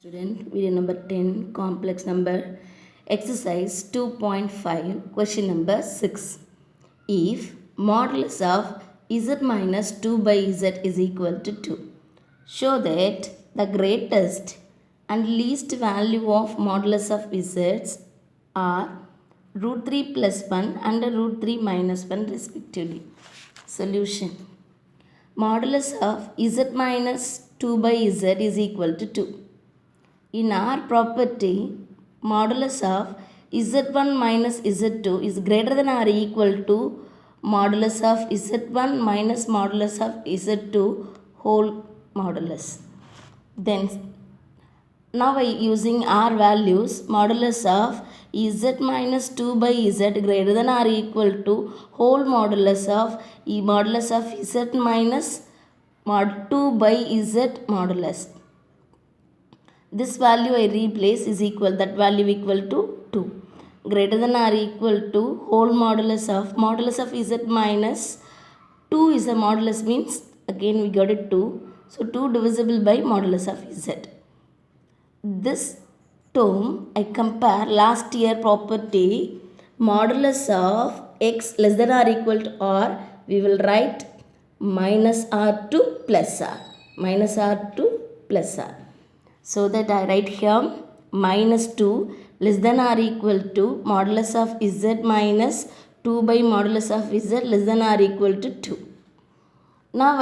Student, video number 10, complex number, exercise 2.5, question number 6. If modulus of z minus 2 by z is equal to 2, show that the greatest and least value of modulus of z are root 3 plus 1 and root 3 minus 1 respectively. Solution. Modulus of z minus 2 by z is equal to 2. In our property, modulus of z1 minus z2 is greater than or equal to modulus of z1 minus modulus of z2 whole modulus. Then, now by using our values, modulus of z minus 2 by z greater than or equal to whole modulus of z minus mod 2 by z modulus. This value I replace is equal, that value equal to 2. Greater than or equal to whole modulus of z minus 2 is a modulus means again we got it 2. So 2 divisible by modulus of z. This term I compare last year property modulus of x less than or equal to r, we will write minus r to plus r. Minus r to plus r. So that I write here minus 2 less than or equal to modulus of z minus 2 by modulus of z less than or equal to 2. Now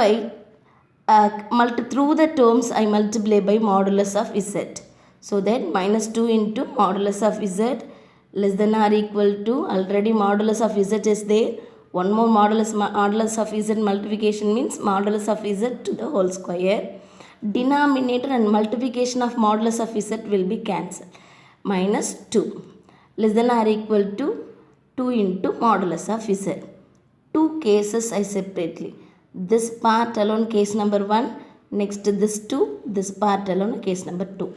through the terms I multiply by modulus of z. So that minus 2 into modulus of z less than or equal to, already modulus of z is there. One more modulus of z multiplication means modulus of z to the whole square. Denominator and multiplication of modulus of z will be cancelled. Minus 2 less than or equal to 2 into modulus of z. Two cases I separately. This part alone case number 1. Next this 2. This part alone case number 2.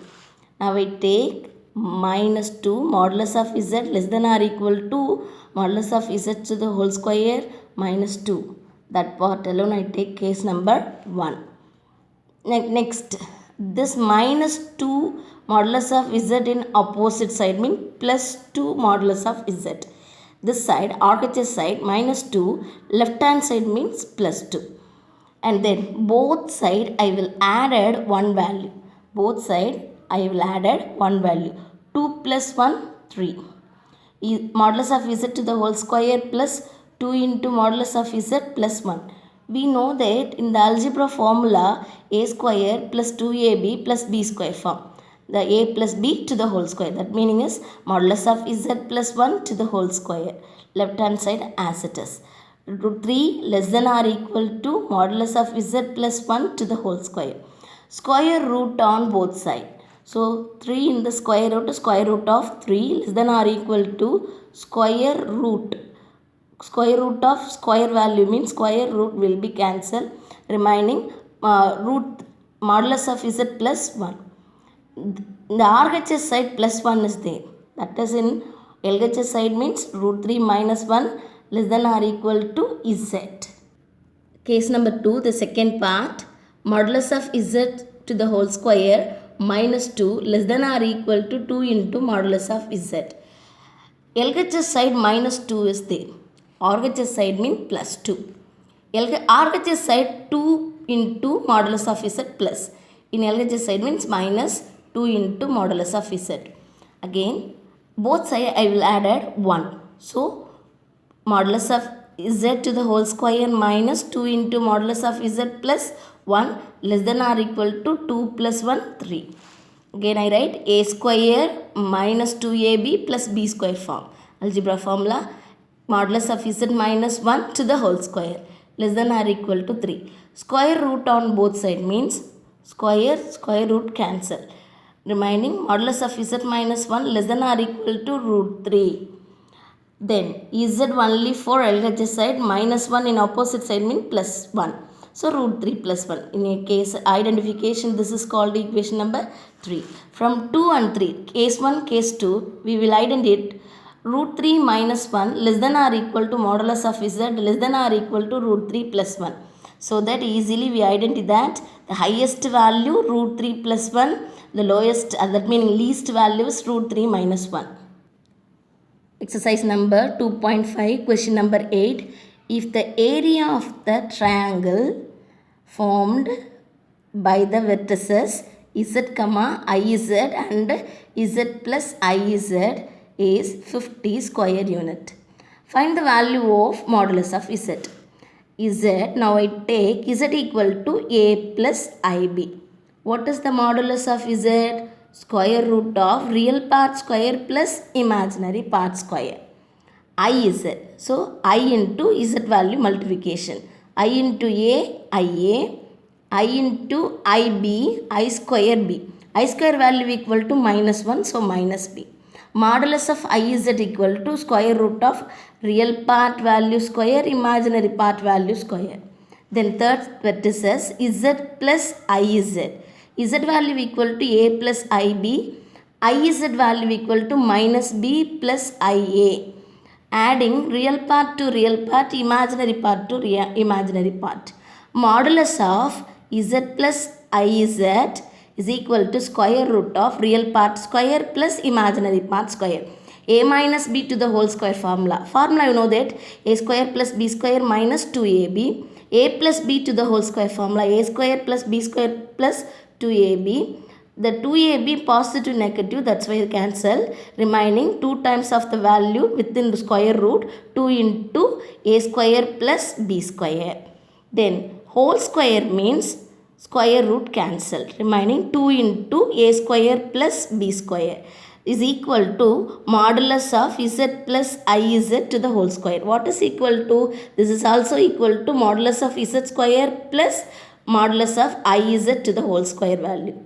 Now I take minus 2 modulus of z less than or equal to modulus of z to the whole square minus 2. That part alone I take case number 1. Next, this minus 2 modulus of z in opposite side means plus 2 modulus of z. This side, RHS side, minus 2, left hand side means plus 2. And then both side I will added one value. Both side I will added one value. 2 plus 1, 3. Modulus of z to the whole square plus 2 into modulus of z plus 1. We know that in the algebra formula a square plus 2ab plus b square form. The a plus b to the whole square. That meaning is modulus of z plus 1 to the whole square. Left hand side as it is. Root 3 less than or equal to modulus of z plus 1 to the whole square. Square root on both sides. So 3 in the square root of 3 less than or equal to square root. Square root of square value means square root will be cancelled, remaining root modulus of z plus 1. The RHS side plus 1 is there. That is in LHS side means root 3 minus 1 less than or equal to z. Case number 2, the second part, modulus of z to the whole square minus 2 less than or equal to 2 into modulus of z. LHS side minus 2 is there. RHS side means plus 2. RHS side 2 into modulus of z plus. In LHS side means minus 2 into modulus of z. Again, both side I will add 1. So, modulus of z to the whole square minus 2 into modulus of z plus 1 less than or equal to 2 plus 1, 3. Again I write a square minus 2ab plus b square form. Algebra formula. Modulus of z minus 1 to the whole square less than or equal to 3. Square root on both sides means square root cancel. Remaining modulus of z minus 1 less than or equal to root 3. Then z only for LHS side minus 1 in opposite side means plus 1. So root 3 plus 1. In a case identification, this is called equation number 3. From 2 and 3, case 1, case 2, we will identify root 3 minus 1 less than or equal to modulus of z less than or equal to root 3 plus 1. So that easily we identify that the highest value root 3 plus 1 the lowest, that meaning least value is root 3 minus 1. Exercise number 2.5, question number 8. If the area of the triangle formed by the vertices z, iz and z plus iz is 50 square unit. Find the value of modulus of z. Now I take z equal to a plus ib. What is the modulus of z? Square root of real part square plus imaginary part square. I is it. So I into z value multiplication. I into a, ia. I into ib, I square b. I square value equal to minus 1, so minus b. Modulus of I is equal to square root of real part value square, imaginary part value square. Then third vertices z plus iz. Z value equal to a plus ib. Iz value equal to minus b plus ia. Adding real part to real part, imaginary part to imaginary part. Modulus of z plus iz is equal to square root of real part square plus imaginary part square. A minus b to the whole square formula. Formula you know that a square plus b square minus 2ab. A plus b to the whole square formula. A square plus b square plus 2ab. The 2ab positive negative, that's why you cancel. Remaining 2 times of the value within the square root, 2 into a square plus b square. Then whole square means square root cancel. Remaining 2 into a square plus b square is equal to modulus of z plus iz to the whole square. What is equal to? This is also equal to modulus of z square plus modulus of iz to the whole square value.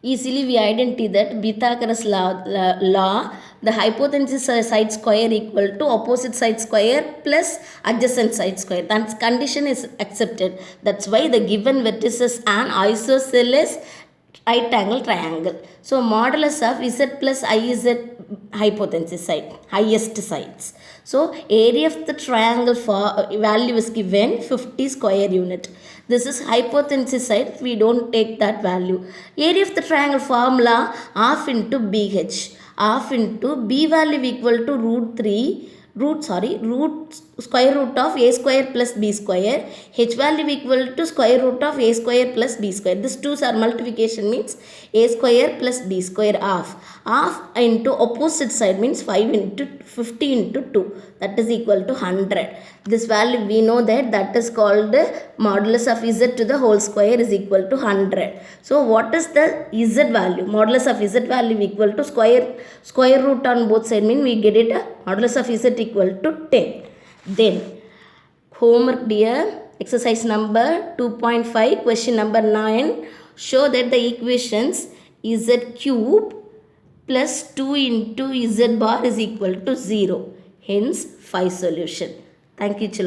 Easily we identify that Pythagoras law, the hypotenuse side square equal to opposite side square plus adjacent side square. That condition is accepted. That's why the given vertex is an isosceles right angle triangle. So modulus of z plus iz hypotenuse side, highest sides. So area of the triangle for value is given 50 square unit. This is hypotenuse side, we don't take that value. Area of the triangle formula half into BH. Half into B value equal to root square root of a square plus b square. H value equal to square root of a square plus b square. This 2's are multiplication means a square plus b square half. Half into opposite side means 5 into 50 into 2. That is equal to 100. This value we know that is called modulus of z to the whole square is equal to 100. So what is the z value? Modulus of z value equal to square root on both sides mean we get it modulus of z equal to 10. Then homework dear, exercise number 2.5, question number 9. Show that the equations z cube plus 2 into z bar is equal to 0. Hence 5 solution. Thank you children.